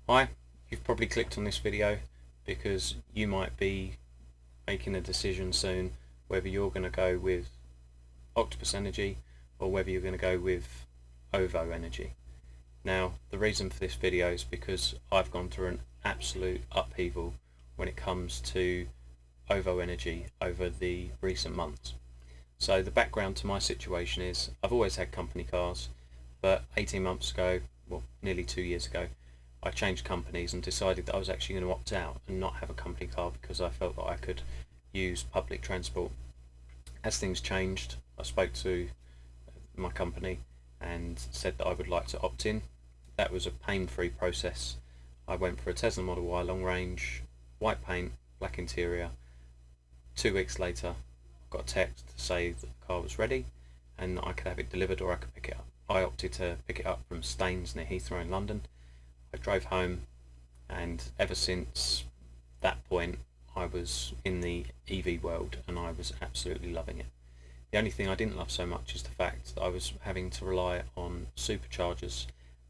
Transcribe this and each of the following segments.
Hi, you've probably clicked on this video because you might be making a decision soon whether you're going to go with Octopus Energy or whether you're going to go with OVO Energy. Now, the reason for this video is because I've gone through an absolute upheaval when it comes to OVO Energy over the recent months. So the background to my situation is I've always had company cars, but 18 months ago, well, nearly 2 years ago, I changed companies and decided that I was actually going to opt out and not have a company car because I felt that I could use public transport. As things changed, I spoke to my company and said that I would like to opt in. That was a pain-free process. I went for a Tesla Model Y long range, white paint, black interior. 2 weeks later, I got a text to say that the car was ready and that I could have it delivered or I could pick it up. I opted to pick it up from Staines near Heathrow in London. I drove home, and ever since that point I was in the EV world and I was absolutely loving it. The only thing I didn't love so much is the fact that I was having to rely on superchargers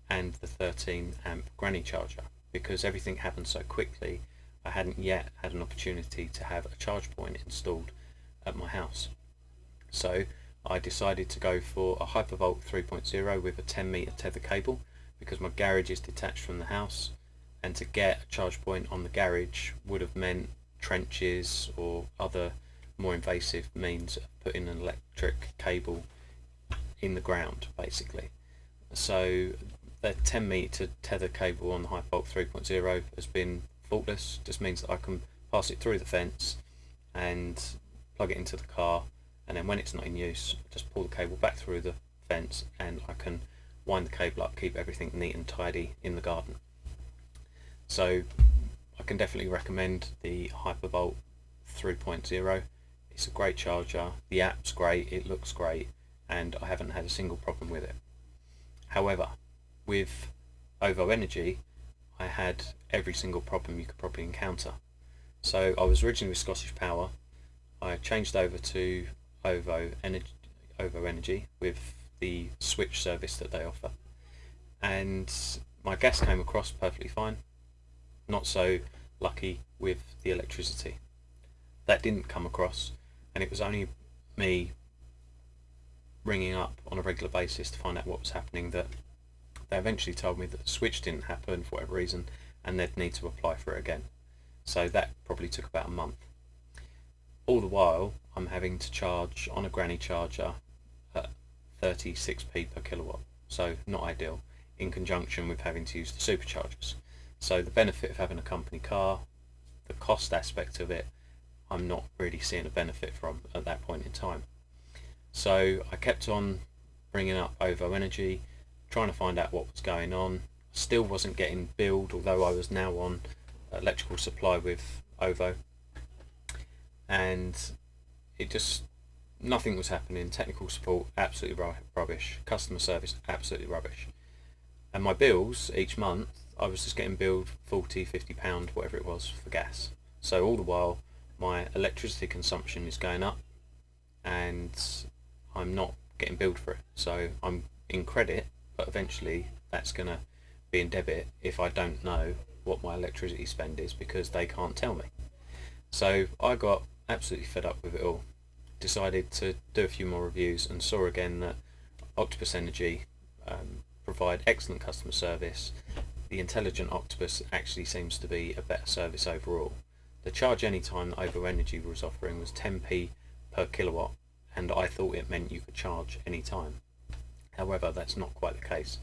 and the 13 amp granny charger because everything happened so quickly. I hadn't yet had an opportunity to have a charge point installed at my house. So I decided to go for a Hypervolt 3.0 with a 10-meter tether cable because my garage is detached from the house, and to get a charge point on the garage would have meant trenches or other more invasive means of putting an electric cable in the ground basically. So the 10-meter tether cable on the Hypervolt 3.0 has been faultless. Just means that I can pass it through the fence and plug it into the car, and then when it's not in use, just pull the cable back through the fence and I can wind the cable up, keep everything neat and tidy in the garden. So I can definitely recommend the Hypervolt 3.0. It's a great charger, the app's great, it looks great, and I haven't had a single problem with it. However, with OVO Energy, I had every single problem you could probably encounter. So I was originally with Scottish Power. I changed over to OVO Energy with the switch service that they offer, and my gas came across perfectly fine. Not so lucky with the electricity. That didn't come across, and it was only me ringing up on a regular basis to find out what was happening that they eventually told me that the switch didn't happen for whatever reason and they'd need to apply for it again. So that probably took about a month. All the while I'm having to charge on a granny charger at 36p per kilowatt, so not ideal, in conjunction with having to use the superchargers. So the benefit of having a company car, the cost aspect of it, I'm not really seeing a benefit from at that point in time. So I kept on bringing up OVO Energy, trying to find out what was going on. Still wasn't getting billed, although I was now on electrical supply with OVO, and it just, nothing was happening. Technical support absolutely rubbish, customer service absolutely rubbish, and my bills each month I was just getting billed £40–50, whatever it was, for gas. So all the while my electricity consumption is going up and I'm not getting billed for it. So I'm in credit, but eventually that's going to be in debit if I don't know what my electricity spend is because they can't tell me. So I got absolutely fed up with it all, decided to do a few more reviews and saw again that Octopus Energy provide excellent customer service. The intelligent Octopus actually seems to be a better service overall. The charge anytime that OVO Energy was offering was 10p per kilowatt, and I thought it meant you could charge anytime. However, that's not quite the case.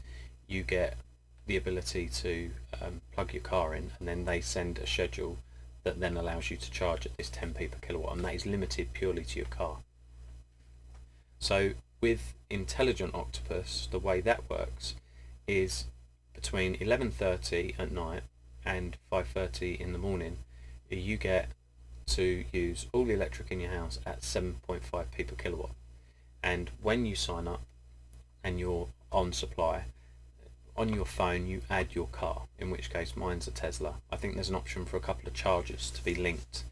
You get the ability to plug your car in, and then they send a schedule that then allows you to charge at this 10p per kilowatt, and that is limited purely to your car. So with Intelligent Octopus, the way that works is between 11:30 at night and 5:30 in the morning, you get to use all the electric in your house at 7.5p per kilowatt. And when you sign up and you're on supply, on your phone you add your car, in which case mine's a Tesla. I think there's an option for a couple of chargers to be linked,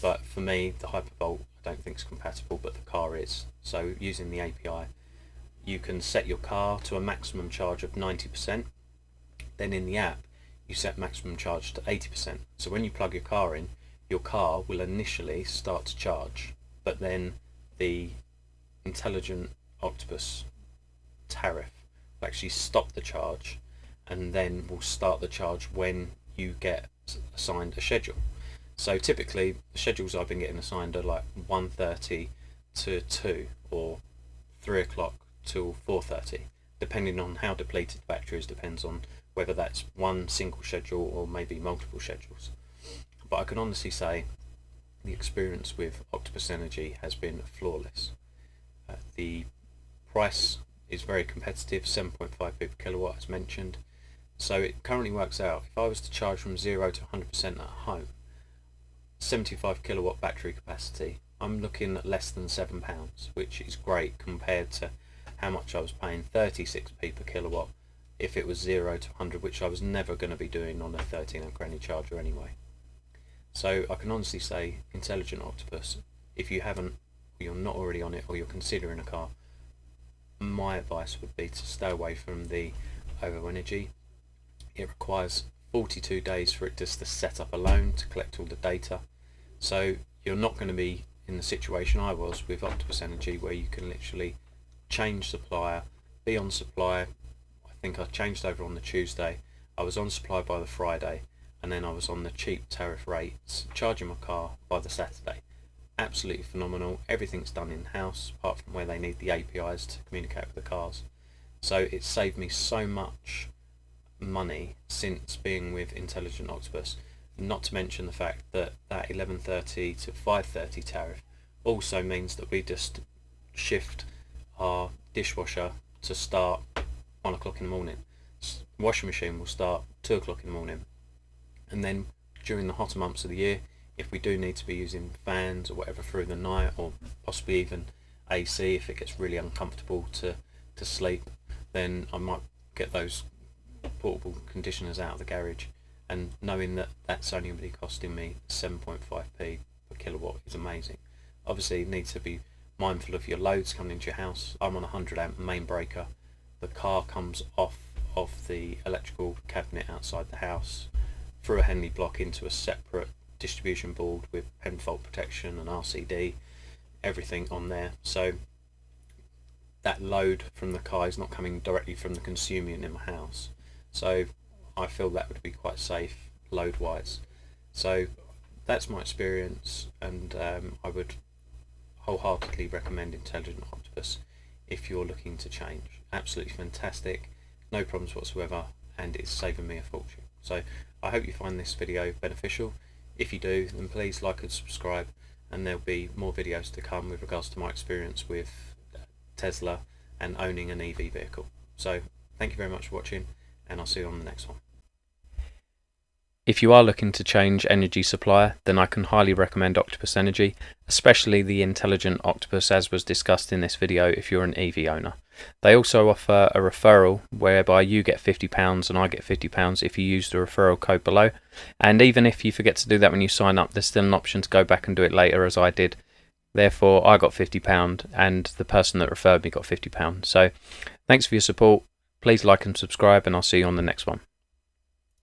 but for me the Hypervolt I don't think is compatible, but the car is. So using the API you can set your car to a maximum charge of 90%. Then in the app you set maximum charge to 80%. So when you plug your car in, your car will initially start to charge, but then the intelligent Octopus tariff will actually stop the charge and then will start the charge when you get assigned a schedule. So typically the schedules I've been getting assigned are like 1:30 to 2 or 3 o'clock till 4:30, depending on how depleted the battery is. Depends on whether that's one single schedule or maybe multiple schedules. But I can honestly say the experience with Octopus Energy has been flawless. The price is very competitive, 7.5p per kilowatt as mentioned. So it currently works out, if I was to charge from 0 to 100% at home, 75 kilowatt battery capacity, I'm looking at less than £7, which is great compared to how much I was paying, 36p per kilowatt, if it was 0 to 100, which I was never going to be doing on a 13amp granny charger anyway. So I can honestly say, Intelligent Octopus, if you haven't, or you're not already on it, or you're considering a car, my advice would be to stay away from the OVO Energy. It requires 42 days for it just to set up alone, to collect all the data. So you're not going to be in the situation I was with Octopus Energy, where you can literally change supplier, be on supply. I think I changed over on the Tuesday, I was on supply by the Friday, and then I was on the cheap tariff rates charging my car by the Saturday. Absolutely phenomenal. Everything's done in-house apart from where they need the APIs to communicate with the cars. So it saved me so much money since being with Intelligent Octopus, not to mention the fact that that 11:30 to 5:30 tariff also means that we just shift our dishwasher to start 1 o'clock in the morning. Washing machine will start 2 o'clock in the morning, and then during the hotter months of the year, if we do need to be using fans or whatever through the night, or possibly even AC if it gets really uncomfortable to sleep, then I might get those portable conditioners out of the garage, and knowing that that's only going to be costing me 7.5p per kilowatt is amazing. Obviously you need to be mindful of your loads coming into your house. I'm on a 100 amp main breaker. The car comes off of the electrical cabinet outside the house through a Henley block into a separate distribution board with pen fault protection and RCD, everything on there. So that load from the car is not coming directly from the consumer in my house. So I feel that would be quite safe load wise. So that's my experience, and I would wholeheartedly recommend Intelligent Octopus if you're looking to change. Absolutely fantastic, no problems whatsoever, and it's saving me a fortune. So I hope you find this video beneficial. If you do, then please like and subscribe, and there'll be more videos to come with regards to my experience with Tesla and owning an EV vehicle. So thank you very much for watching, and I'll see you on the next one. If you are looking to change energy supplier, then I can highly recommend Octopus Energy, especially the Intelligent Octopus as was discussed in this video if you're an EV owner. They also offer a referral whereby you get £50 and I get £50 if you use the referral code below. And even if you forget to do that when you sign up, there's still an option to go back and do it later, as I did. Therefore, I got £50 and the person that referred me got £50. So thanks for your support. Please like and subscribe, and I'll see you on the next one.